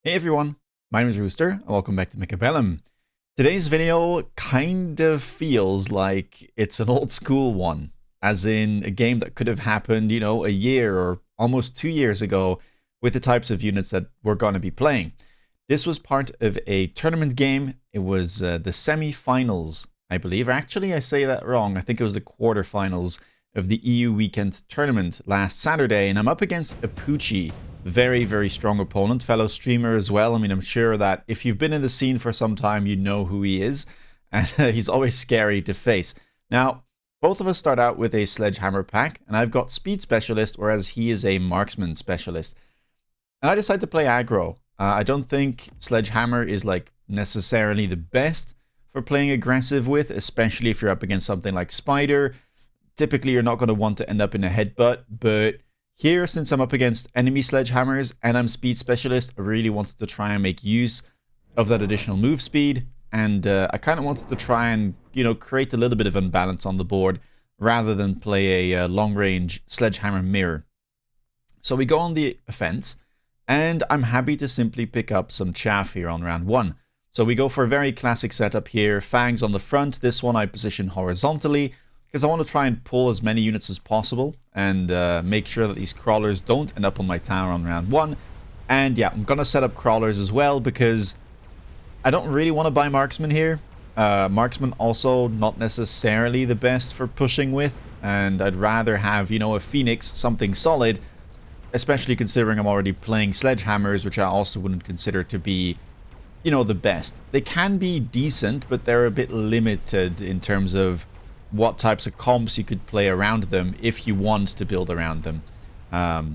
Hey everyone, my name is Rooster, and welcome back to Mechabellum. Today's video kind of feels like it's an old school one, as in a game that could have happened, a year or almost 2 years ago with the types of units that we're going to be playing. This was part of a tournament game. It was the semi-finals, I believe. Or actually, I say that wrong. I think it was the quarterfinals of the EU Weekend Tournament last Saturday, and I'm up against Apucci. Very, very strong opponent, fellow streamer as well. I mean, I'm sure that if you've been in the scene for some time, you know who he is, and he's always scary to face. Now, both of us start out with a Sledgehammer pack, and I've got Speed Specialist, whereas he is a Marksman Specialist. And I decided to play aggro. I don't think Sledgehammer is like necessarily the best for playing aggressive with, especially if you're up against something like Spider. Typically, you're not going to want to end up in a headbutt, but here, since I'm up against enemy Sledgehammers and I'm Speed Specialist, I really wanted to try and make use of that additional move speed, and I kind of wanted to try and, create a little bit of imbalance on the board rather than play a long-range Sledgehammer mirror. So we go on the offense, and I'm happy to simply pick up some chaff here on round one. So we go for a very classic setup here, fangs on the front. This one I position horizontally, because I want to try and pull as many units as possible and make sure that these crawlers don't end up on my tower on round one. And yeah, I'm going to set up crawlers as well because I don't really want to buy marksman here. Marksman also not necessarily the best for pushing with, and I'd rather have, a Phoenix, something solid, especially considering I'm already playing Sledgehammers, which I also wouldn't consider to be, the best. They can be decent, but they're a bit limited in terms of what types of comps you could play around them if you want to build around them.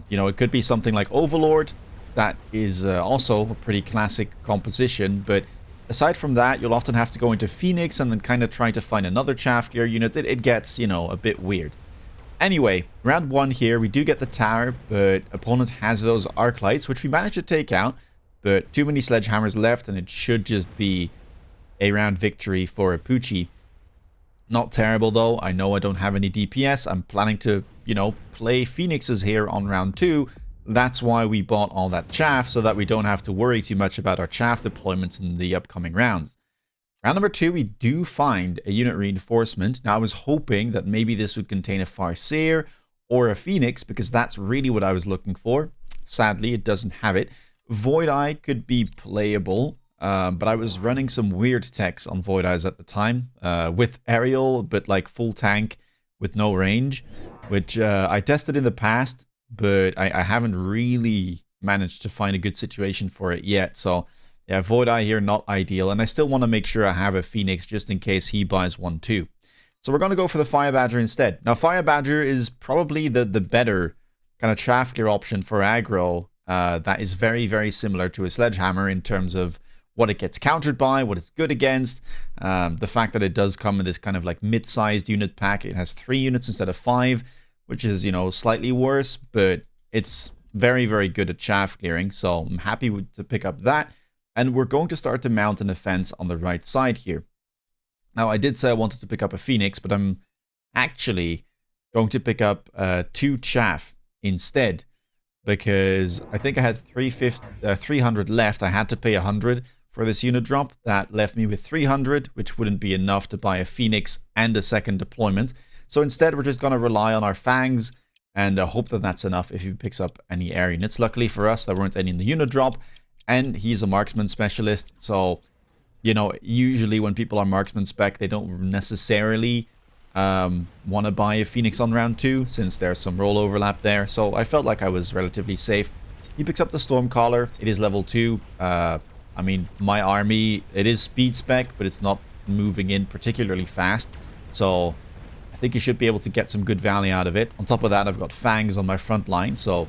It could be something like Overlord. That is also a pretty classic composition, but aside from that, you'll often have to go into Phoenix and then kind of try to find another chaff gear unit. It gets, a bit weird. Anyway, round one here, we do get the tower, but opponent has those arc lights, which we managed to take out, but too many Sledgehammers left, and it should just be a round victory for Apucci. Not terrible though. I know I don't have any DPS. I'm planning to, play Phoenixes here on round two. That's why we bought all that chaff, so that we don't have to worry too much about our chaff deployments in the upcoming rounds. Round number two, we do find a unit reinforcement. Now, I was hoping that maybe this would contain a Farseer or a Phoenix, because that's really what I was looking for. Sadly, it doesn't have it. Void Eye could be playable. But I was running some weird techs on Void Eyes at the time, with aerial, but like full tank with no range, which I tested in the past, but I haven't really managed to find a good situation for it yet. So yeah, Void Eye here, not ideal. And I still want to make sure I have a Phoenix just in case he buys one too. So we're going to go for the Fire Badger instead. Now, Fire Badger is probably the better kind of chaff gear option for aggro. That is very, very similar to a Sledgehammer in terms of what it gets countered by, what it's good against, the fact that it does come in this kind of like mid-sized unit pack. It has 3 units instead of 5, which is, slightly worse, but it's very, very good at chaff clearing, so I'm happy to pick up that. And we're going to start to mount an offense on the right side here. Now, I did say I wanted to pick up a Phoenix, but I'm actually going to pick up 2 chaff instead, because I think I had 300 left. I had to pay 100 for this unit drop. That left me with 300, which wouldn't be enough to buy a Phoenix and a second deployment. So instead, we're just going to rely on our fangs and hope that that's enough if he picks up any air units. Luckily for us, there weren't any in the unit drop, and he's a marksman specialist. So, usually when people are marksman spec, they don't necessarily want to buy a Phoenix on round 2, since there's some roll overlap there. So I felt like I was relatively safe. He picks up the Stormcaller. It is level 2. I mean, my army, it is speed spec, but it's not moving in particularly fast. So I think you should be able to get some good value out of it. On top of that, I've got Fangs on my front line. So,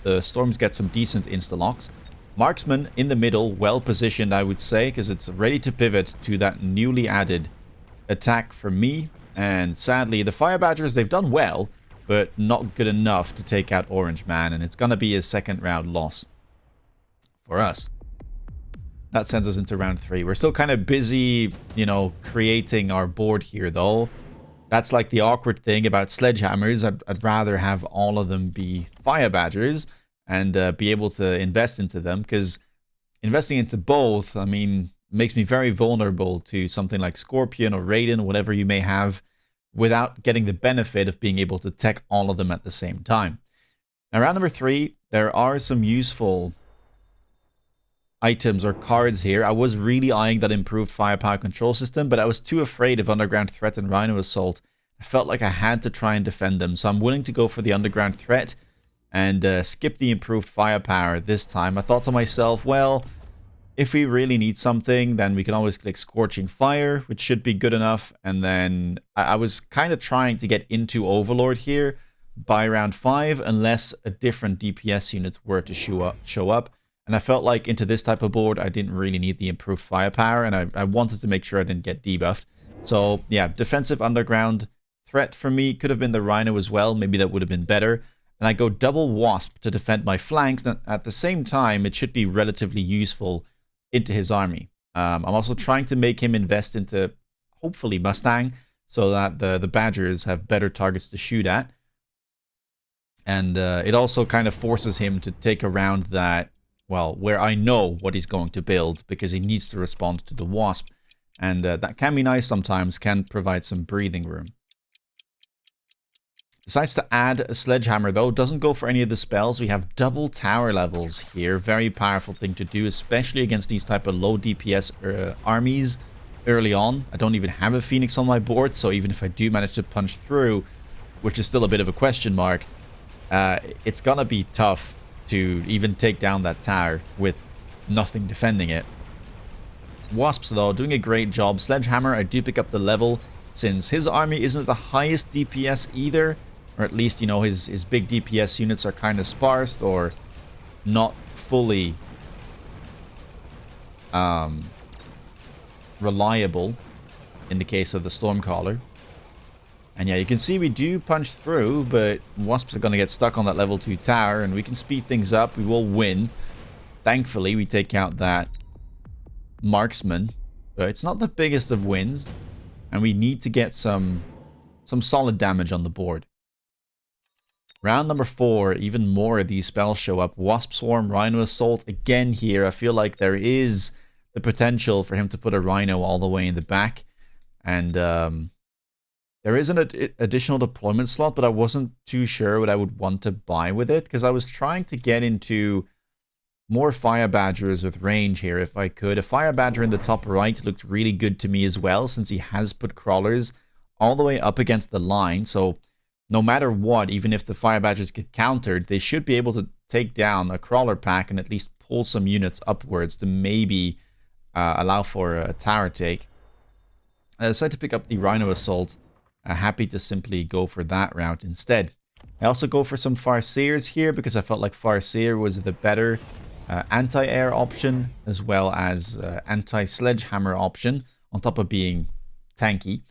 the Storms get some decent insta-locks. Marksman in the middle, well positioned, I would say, because it's ready to pivot to that newly added attack for me. And sadly, the Fire Badgers, they've done well, but not good enough to take out Orange Man. And it's going to be a second round loss for us. That sends us into round 3. We're still kind of busy, creating our board here, though. That's like the awkward thing about Sledgehammers. I'd rather have all of them be Fire Badgers and be able to invest into them, because investing into both, I mean, makes me very vulnerable to something like Scorpion or Raiden, whatever you may have, without getting the benefit of being able to tech all of them at the same time. Now, round number 3, there are some useful items or cards here. I was really eyeing that improved firepower control system, but I was too afraid of Underground Threat and Rhino Assault. I felt like I had to try and defend them, so I'm willing to go for the Underground Threat and skip the improved firepower this time. I thought to myself, well, if we really need something, then we can always click Scorching Fire, which should be good enough. And then I was kind of trying to get into Overlord here by round 5, unless a different DPS unit were to show up. And I felt like into this type of board, I didn't really need the improved firepower, and I wanted to make sure I didn't get debuffed. So yeah, defensive Underground Threat for me could have been the Rhino as well. Maybe that would have been better. And I go double Wasp to defend my flanks. And at the same time, it should be relatively useful into his army. I'm also trying to make him invest into, hopefully, Mustang, so that the Badgers have better targets to shoot at. And it also kind of forces him to take a round that, well, where I know what he's going to build, because he needs to respond to the Wasp. And that can be nice sometimes, can provide some breathing room. Decides to add a Sledgehammer, though. Doesn't go for any of the spells. We have double tower levels here. Very powerful thing to do, especially against these type of low DPS armies early on. I don't even have a Phoenix on my board, so even if I do manage to punch through, which is still a bit of a question mark, it's gonna be tough to even take down that tower with nothing defending it. Wasps, though, doing a great job. Sledgehammer, I do pick up the level, since his army isn't the highest DPS either. Or at least, you know, his big DPS units are kind of sparse or not fully reliable in the case of the Stormcaller. And yeah, you can see we do punch through, but Wasps are going to get stuck on that level 2 tower, and we can speed things up. We will win. Thankfully, we take out that Marksman, but it's not the biggest of wins, and we need to get some solid damage on the board. Round number 4, even more of these spells show up. Wasp Swarm, Rhino Assault. Again here, I feel like there is the potential for him to put a Rhino all the way in the back. And there is an additional deployment slot, but I wasn't too sure what I would want to buy with it, because I was trying to get into more Fire Badgers with range here if I could. A Fire Badger in the top right looked really good to me as well, since he has put crawlers all the way up against the line. So no matter what, even if the Fire Badgers get countered, they should be able to take down a crawler pack and at least pull some units upwards to maybe allow for a tower take. I decided to pick up the Rhino Assault. Happy to simply go for that route instead. I also go for some Farseers here because I felt like Farseer was the better anti-air option, as well as anti-sledgehammer option, on top of being tanky.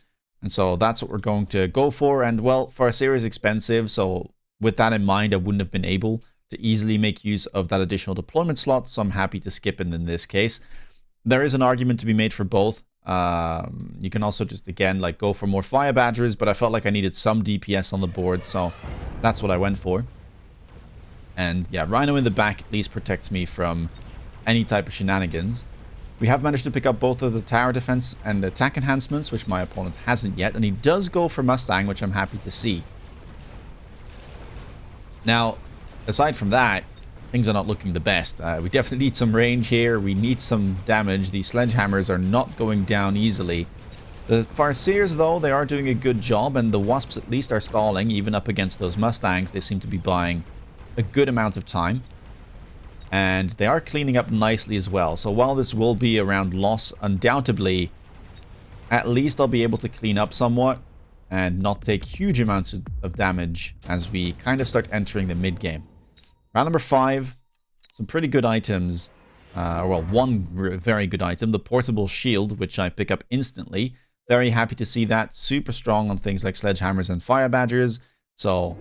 And so that's what we're going to go for. And well, Farseer is expensive, so with that in mind, I wouldn't have been able to easily make use of that additional deployment slot, so I'm happy to skip it in this case. There is an argument to be made for both. You can also just, again, like go for more Fire Badgers, but I felt like I needed some DPS on the board, so that's what I went for. And yeah, Rhino in the back at least protects me from any type of shenanigans. We have managed to pick up both of the tower defense and attack enhancements, which my opponent hasn't yet, and he does go for Mustang, which I'm happy to see. Now, aside from that, things are not looking the best. We definitely need some range here. We need some damage. These sledgehammers are not going down easily. The Farseers, though, they are doing a good job, and the Wasps at least are stalling, even up against those Mustangs. They seem to be buying a good amount of time. And they are cleaning up nicely as well. So while this will be around loss, undoubtedly, at least I'll be able to clean up somewhat and not take huge amounts of damage as we kind of start entering the mid-game. Round number 5, some pretty good items. Well, one very good item, the portable shield, which I pick up instantly. Very happy to see that. Super strong on things like sledgehammers and Fire Badgers. So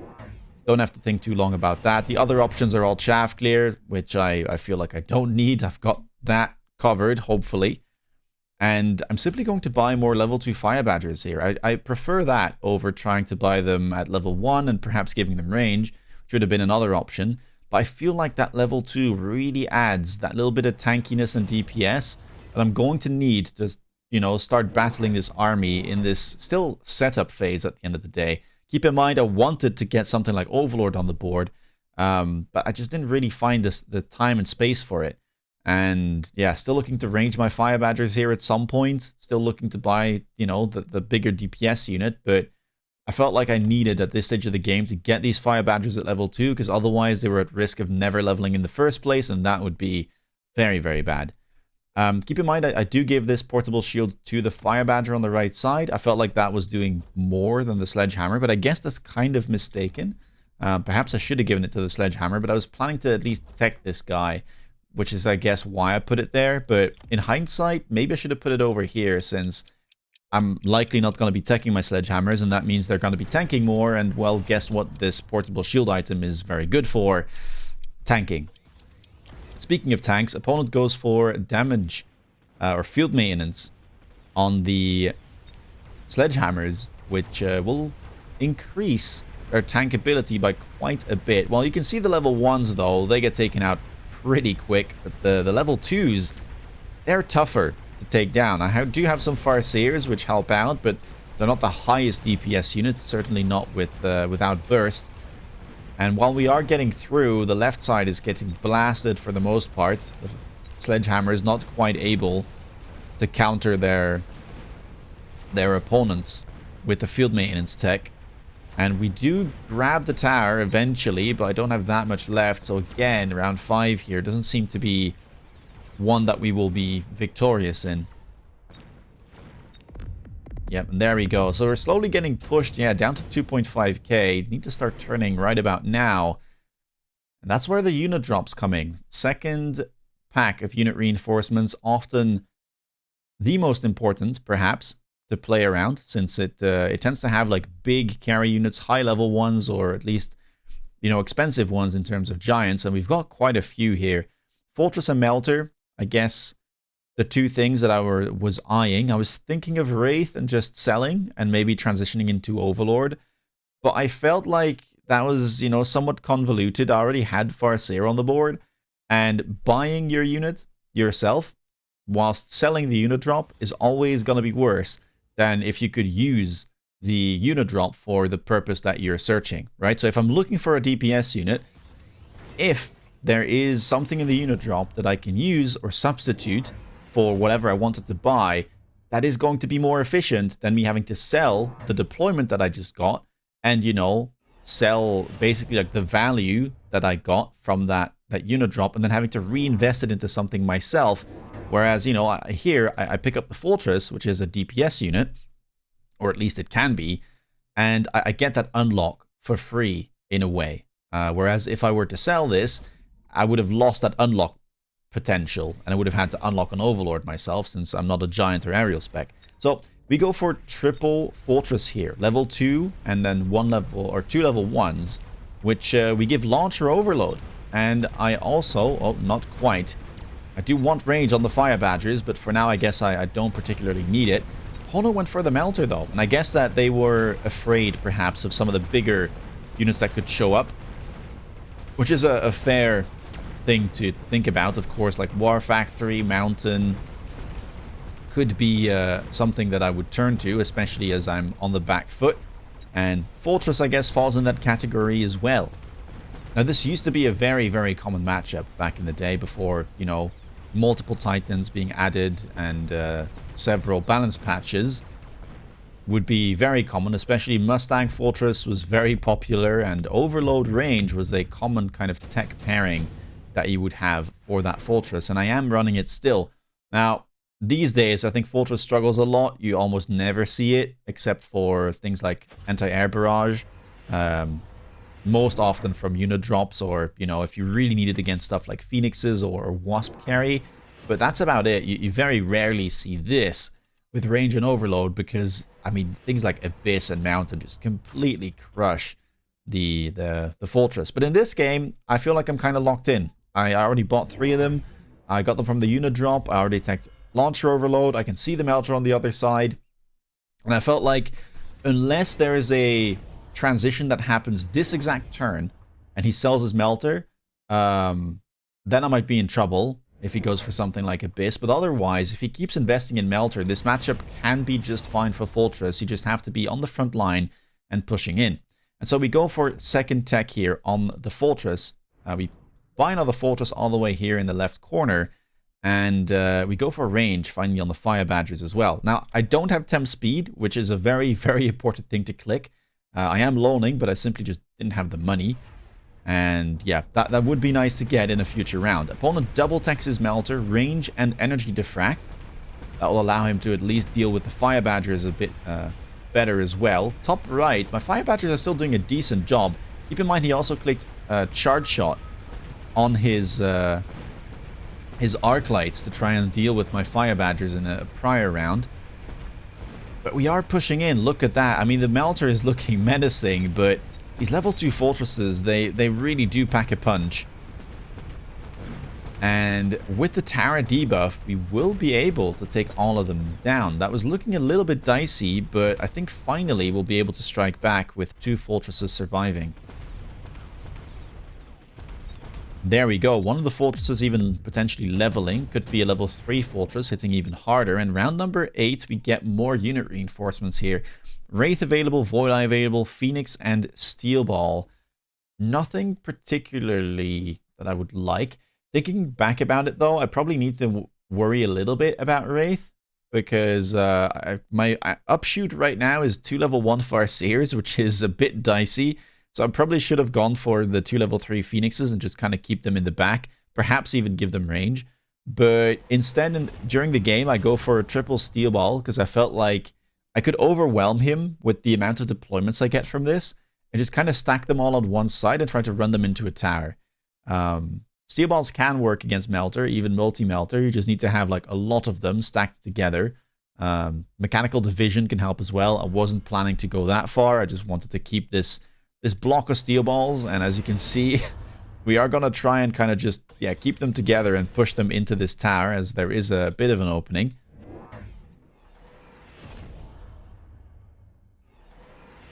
don't have to think too long about that. The other options are all chaff clear, which I feel like I don't need. I've got that covered, hopefully. And I'm simply going to buy more level 2 Fire Badgers here. I prefer that over trying to buy them at level 1 and perhaps giving them range, which would have been another option. but I feel like that level 2 really adds that little bit of tankiness and DPS that I'm going to need to, you know, start battling this army in this still setup phase at the end of the day. Keep in mind, I wanted to get something like Overlord on the board, but I just didn't really find the time and space for it. And yeah, still looking to range my Fire Badgers here at some point. Still looking to buy, you know, the bigger DPS unit. But I felt like I needed at this stage of the game to get these Fire Badgers at level 2, because otherwise they were at risk of never leveling in the first place, and that would be very, very bad. Keep in mind, I do give this portable shield to the Fire Badger on the right side. I felt like that was doing more than the Sledgehammer, but I guess that's kind of mistaken. Perhaps I should have given it to the Sledgehammer, but I was planning to at least tech this guy, which is, I guess, why I put it there. But in hindsight, maybe I should have put it over here, since I'm likely not going to be teching my Sledgehammers, and that means they're going to be tanking more. And, well, guess what this portable shield item is very good for? Tanking. Speaking of tanks, opponent goes for damage or field maintenance on the Sledgehammers, which will increase their tank ability by quite a bit. Well, you can see the level 1s, though, they get taken out pretty quick, but the level 2s, they're tougher to take down. I do have some Farseers which help out, but they're not the highest DPS unit, certainly not without burst. And while we are getting through, the left side is getting blasted for the most part. The Sledgehammer is not quite able to counter their opponents with the field maintenance tech. And we do grab the tower eventually, but I don't have that much left. So again, round 5 here doesn't seem to be one that we will be victorious in. Yep, and there we go. So we're slowly getting pushed, yeah, down to 2.5k. Need to start turning right about now. And that's where the unit drops coming. Second pack of unit reinforcements, often the most important, perhaps, to play around, since it tends to have like big carry units, high level ones, or at least, you know, expensive ones in terms of giants, and we've got quite a few here. Fortress and Melter, I guess the two things that I was eyeing. I was thinking of Wraith and just selling and maybe transitioning into Overlord, but I felt like that was, you know, somewhat convoluted. I already had Farseer on the board, and buying your unit yourself whilst selling the unit drop is always going to be worse than if you could use the unit drop for the purpose that you're searching, right? So if I'm looking for a DPS unit, if there is something in the unit drop that I can use or substitute for whatever I wanted to buy, that is going to be more efficient than me having to sell the deployment that I just got and, you know, sell basically like the value that I got from that unit drop and then having to reinvest it into something myself. Whereas, you know, here I pick up the Fortress, which is a DPS unit, or at least it can be, and I get that unlock for free in a way. Whereas if I were to sell this, I would have lost that unlock potential, and I would have had to unlock an Overlord myself, since I'm not a giant or aerial spec. So we go for triple Fortress here, level 2, and then 1 level or 2 level 1s, which we give Launcher Overload. And I also, oh, not quite. I do want range on the Fire Badgers, but for now I guess I don't particularly need it. Pono went for the Melter though, and I guess that they were afraid perhaps of some of the bigger units that could show up, which is a fair thing to think about. Of course, like War Factory, Mountain could be something that I would turn to, especially as I'm on the back foot. And Fortress, I guess, falls in that category as well. Now, this used to be a very, very common matchup back in the day before, you know, multiple Titans being added and several balance patches would be very common, especially Mustang Fortress was very popular, and Overload Range was a common kind of tech pairing that you would have for that Fortress, and I am running it still. Now, these days, I think Fortress struggles a lot. You almost never see it, except for things like anti-air barrage, most often from unit drops, or, you know, if you really need it against stuff like Phoenixes or Wasp carry. But that's about it. You very rarely see this with range and overload, because, I mean, things like Abyss and Mountain just completely crush the Fortress. But in this game, I feel like I'm kind of locked in. I already bought 3 of them. I got them from the unit drop. I already teched Launcher Overload. I can see the Melter on the other side. And I felt like unless there is a transition that happens this exact turn and he sells his Melter, then I might be in trouble if he goes for something like Abyss. But otherwise, if he keeps investing in Melter, this matchup can be just fine for Fortress. You just have to be on the front line and pushing in. And so we go for second tech here on the Fortress. We buy another Fortress all the way here in the left corner. And we go for range, finally, on the Fire Badgers as well. Now, I don't have temp speed, which is a very, very important thing to click. I am loaning, but I simply just didn't have the money. And yeah, that would be nice to get in a future round. Opponent double techs his Melter, range and energy diffract. That will allow him to at least deal with the Fire Badgers a bit better as well. Top right, my Fire Badgers are still doing a decent job. Keep in mind he also clicked Charge Shot on his arc lights to try and deal with my Fire Badgers in a prior round. But we are pushing in. Look at that. I mean, the Melter is looking menacing, but these level 2 fortresses, they really do pack a punch. And with the Tara debuff, we will be able to take all of them down. That was looking a little bit dicey, but I think finally we'll be able to strike back with 2 fortresses surviving. There we go. One of the fortresses even potentially leveling. Could be a level 3 fortress hitting even harder. And round number 8, we get more unit reinforcements here. Wraith available, Void Eye available, Phoenix and Steel Ball. Nothing particularly that I would like. Thinking back about it though, I probably need to worry a little bit about Wraith. Because my upshoot right now is 2 level 1 Farseers, which is a bit dicey. So I probably should have gone for the 2 level 3 Phoenixes and just kind of keep them in the back. Perhaps even give them range. But instead, during the game, I go for a triple Steel Ball because I felt like I could overwhelm him with the amount of deployments I get from this. And just kind of stack them all on one side and try to run them into a tower. Steel Balls can work against Melter, even multi-Melter. You just need to have like a lot of them stacked together. Mechanical Division can help as well. I wasn't planning to go that far. I just wanted to keep this block of Steel Balls, and as you can see, we are going to try and kind of just, yeah, keep them together and push them into this tower, as there is a bit of an opening.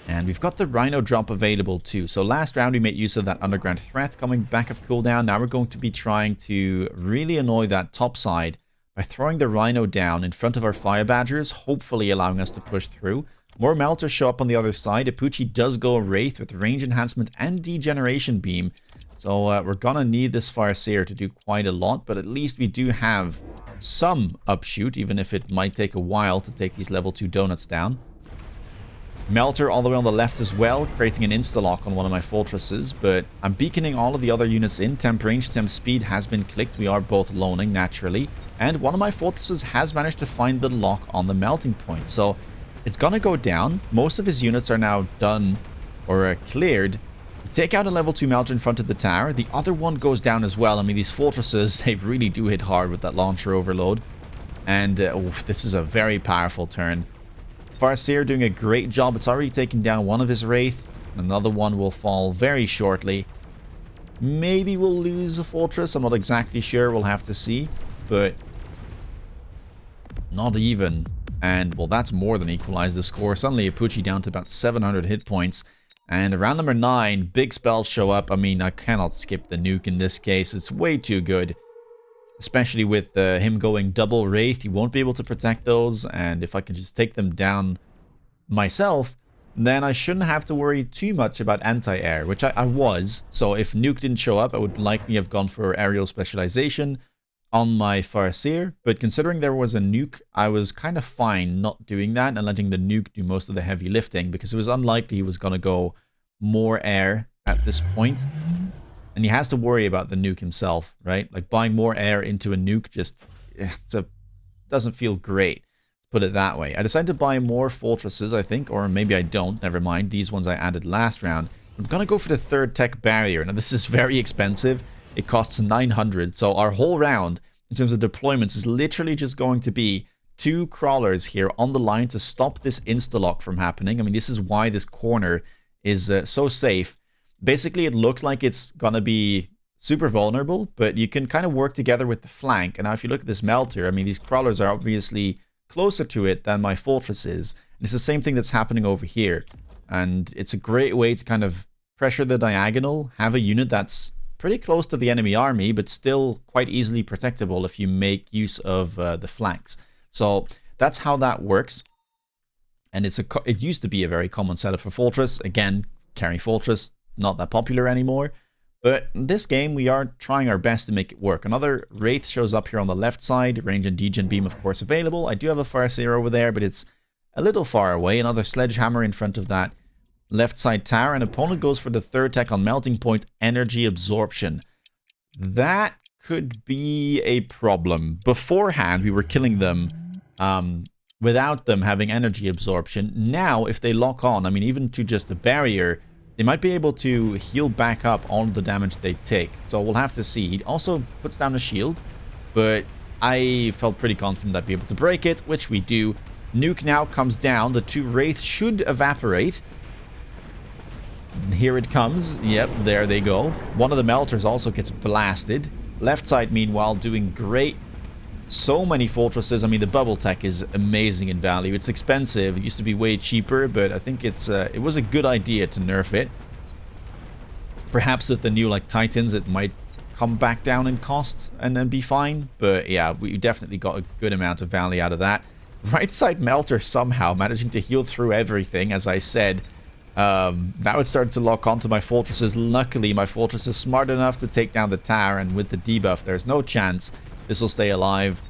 And we've got the Rhino drop available too. So last round we made use of that underground threat coming back of cooldown. Now we're going to be trying to really annoy that top side by throwing the Rhino down in front of our Fire Badgers, hopefully allowing us to push through. More Melters show up on the other side. Ipuchi does go Wraith with range enhancement and degeneration beam. So we're gonna need this Farseer to do quite a lot, but at least we do have some upshoot, even if it might take a while to take these level 2 donuts down. Melter all the way on the left as well, creating an insta-lock on one of my fortresses, but I'm beaconing all of the other units in. Temp range, temp speed has been clicked. We are both loaning naturally, and one of my fortresses has managed to find the lock on the melting point. So it's gonna go down. Most of his units are now done or cleared. Take out a level 2 Melter in front of the tower. The other one goes down as well. I mean, these fortresses, they really do hit hard with that launcher overload. And this is a very powerful turn. Farseer doing a great job. It's already taken down one of his Wraith. Another one will fall very shortly. Maybe we'll lose a fortress. I'm not exactly sure. We'll have to see. But not even. And, well, that's more than equalized the score. Suddenly, Ipuchi down to about 700 hit points. And around number 9, big spells show up. I mean, I cannot skip the nuke in this case. It's way too good. Especially with him going double Wraith. You won't be able to protect those. And if I can just take them down myself, then I shouldn't have to worry too much about anti-air, which I was. So if nuke didn't show up, I would likely have gone for aerial specialization on my Farseer, but considering there was a nuke, I was kind of fine not doing that and letting the nuke do most of the heavy lifting, because it was unlikely he was going to go more air at this point. And he has to worry about the nuke himself, right? Like buying more air into a nuke just doesn't feel great, put it that way. I decided to buy more fortresses, I think, or maybe I don't, never mind. These ones I added last round. I'm going to go for the 3rd tech barrier. Now this is very expensive. It costs 900, so our whole round, in terms of deployments, is literally just going to be 2 crawlers here on the line to stop this insta-lock from happening. I mean, this is why this corner is so safe. Basically, it looks like it's gonna be super vulnerable, but you can kind of work together with the flank. And now if you look at this Melter, I mean, these crawlers are obviously closer to it than my fortress is. And it's the same thing that's happening over here. And it's a great way to kind of pressure the diagonal, have a unit that's pretty close to the enemy army, but still quite easily protectable if you make use of the flanks. So that's how that works. And it used to be a very common setup for Fortress. Again, carry Fortress, not that popular anymore. But in this game, we are trying our best to make it work. Another Wraith shows up here on the left side. Range and Degen Beam, of course, available. I do have a Farseer over there, but it's a little far away. Another Sledgehammer in front of that left side tower. And opponent goes for the third tech on Melting Point, Energy Absorption. That could be a problem. Beforehand, we were killing them without them having energy absorption. Now, if they lock on, I mean, even to just a barrier, they might be able to heal back up all of the damage they take. So we'll have to see. He also puts down a shield, but I felt pretty confident I'd be able to break it, which we do. Nuke now comes down. The two Wraiths should evaporate. Here it comes. Yep, there they go. One of the Melters also gets blasted. Left side, meanwhile, doing great. So many fortresses. I mean, the bubble tech is amazing in value. It's expensive. It used to be way cheaper, but I think it was a good idea to nerf it. Perhaps with the new like Titans, it might come back down in cost and then be fine. But yeah, we definitely got a good amount of value out of that. Right side Melter somehow managing to heal through everything, as I said. Now it's starting to lock onto my fortresses. Luckily, my fortress is smart enough to take down the tower, and with the debuff, there's no chance this will stay alive,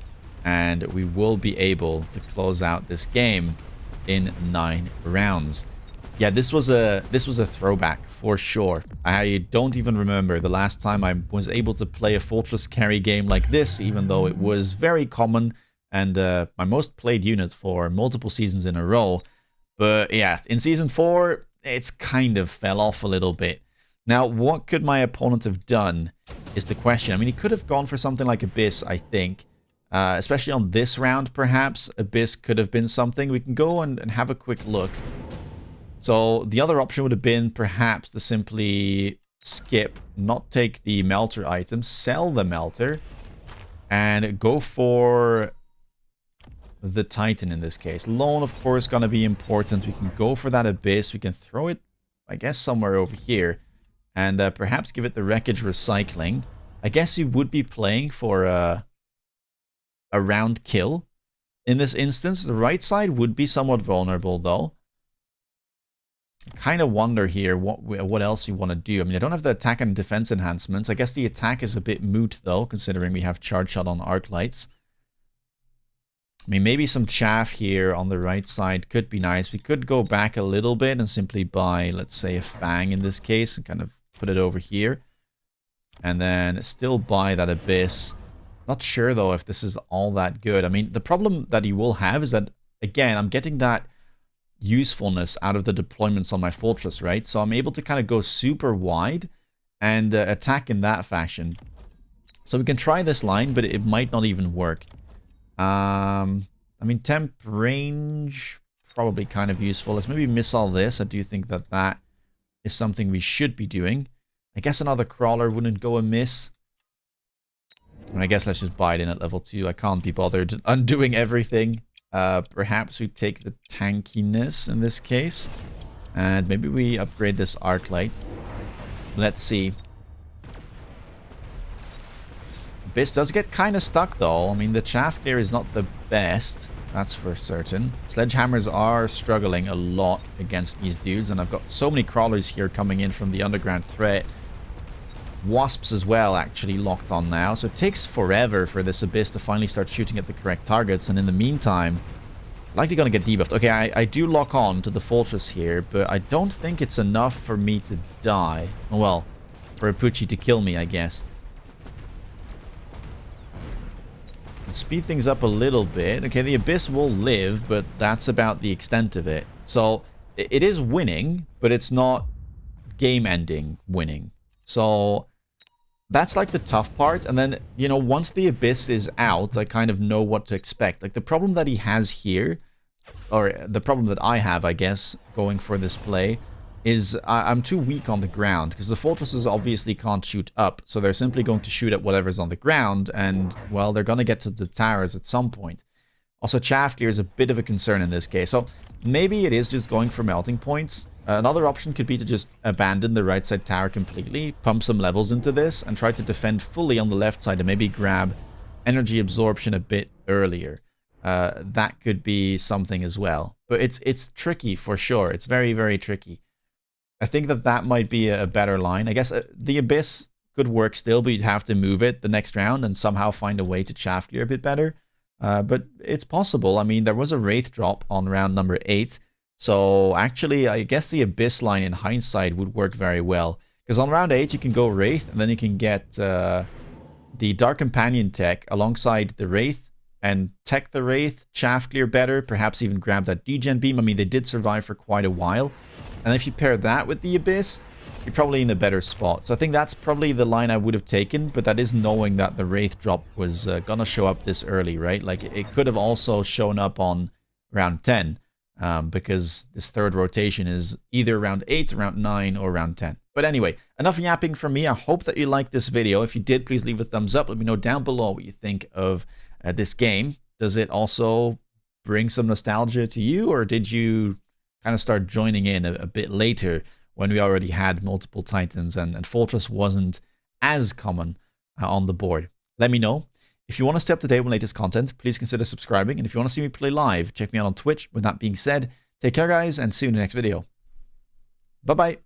and we will be able to close out this game in 9 rounds. Yeah, this was a throwback for sure. I don't even remember the last time I was able to play a fortress carry game like this, even though it was very common and my most played unit for multiple seasons in a row. But yeah, in Season 4, it's kind of fell off a little bit. Now, what could my opponent have done is the question. I mean, he could have gone for something like Abyss, I think. Especially on this round, perhaps. Abyss could have been something. We can go and have a quick look. So, the other option would have been perhaps to simply skip, not take the Melter item, sell the Melter, and go for the Titan in this case. Lone, of course, going to be important. We can go for that Abyss. We can throw it, I guess, somewhere over here. And perhaps give it the Wreckage Recycling. I guess you would be playing for a round kill. In this instance, the right side would be somewhat vulnerable, though. I kind of wonder here what else you want to do. I mean, I don't have the attack and defense enhancements. I guess the attack is a bit moot, though, considering we have Charge Shot on Arc Lights. I mean, maybe some chaff here on the right side could be nice. We could go back a little bit and simply buy, let's say, a Fang in this case and kind of put it over here. And then still buy that Abyss. Not sure, though, if this is all that good. I mean, the problem that you will have is that, again, I'm getting that usefulness out of the deployments on my fortress, right? So I'm able to kind of go super wide and attack in that fashion. So we can try this line, but it might not even work. I mean, temp range, probably kind of useful. Let's maybe missile this. I do think that that is something we should be doing. I guess another crawler wouldn't go amiss. And I guess let's just buy it in at level 2. I can't be bothered undoing everything. Perhaps we take the tankiness in this case. And maybe we upgrade this arc light. Let's see. Abyss does get kind of stuck, though. I mean, the chaff gear is not the best. That's for certain. Sledgehammers are struggling a lot against these dudes. And I've got so many crawlers here coming in from the underground threat. Wasps as well, actually, locked on now. So it takes forever for this Abyss to finally start shooting at the correct targets. And in the meantime, likely going to get debuffed. Okay, I do lock on to the fortress here, but I don't think it's enough for me to die. Well, for Apuchi to kill me, I guess. Speed things up a little bit. Okay, the Abyss will live, but that's about the extent of it. So, it is winning, but it's not game-ending winning. So, that's like the tough part. And then, you know, once the Abyss is out, I kind of know what to expect. Like, the problem that he has here, or the problem that I have, I guess, going for this play, is I'm too weak on the ground, because the fortresses obviously can't shoot up, so they're simply going to shoot at whatever's on the ground, and, well, they're going to get to the towers at some point. Also, chaff gear is a bit of a concern in this case, so maybe it is just going for melting points. Another option could be to just abandon the right side tower completely, pump some levels into this, and try to defend fully on the left side and maybe grab energy absorption a bit earlier. That could be something as well. But it's tricky for sure. It's very, very tricky. I think that might be a better line. I guess the Abyss could work still, but you'd have to move it the next round and somehow find a way to chaff clear a bit better. But it's possible. I mean, there was a Wraith drop on round number 8. So actually, I guess the Abyss line in hindsight would work very well. Because on round 8, you can go Wraith, and then you can get the Dark Companion tech alongside the Wraith, and tech the Wraith, chaff clear better, perhaps even grab that degen beam. I mean, they did survive for quite a while. And if you pair that with the Abyss, you're probably in a better spot. So I think that's probably the line I would have taken, but that is knowing that the Wraith drop was going to show up this early, right? Like, it could have also shown up on round 10. Because this third rotation is either round 8, round 9, or round 10. But anyway, enough yapping from me. I hope that you liked this video. If you did, please leave a thumbs up. Let me know down below what you think of this game. Does it also bring some nostalgia to you, or did you kind of start joining in a bit later when we already had multiple Titans and Fortress wasn't as common on the board? Let me know. If you want to stay up to date with latest content, please consider subscribing. And if you want to see me play live, check me out on Twitch. With that being said, take care, guys, and see you in the next video. Bye-bye.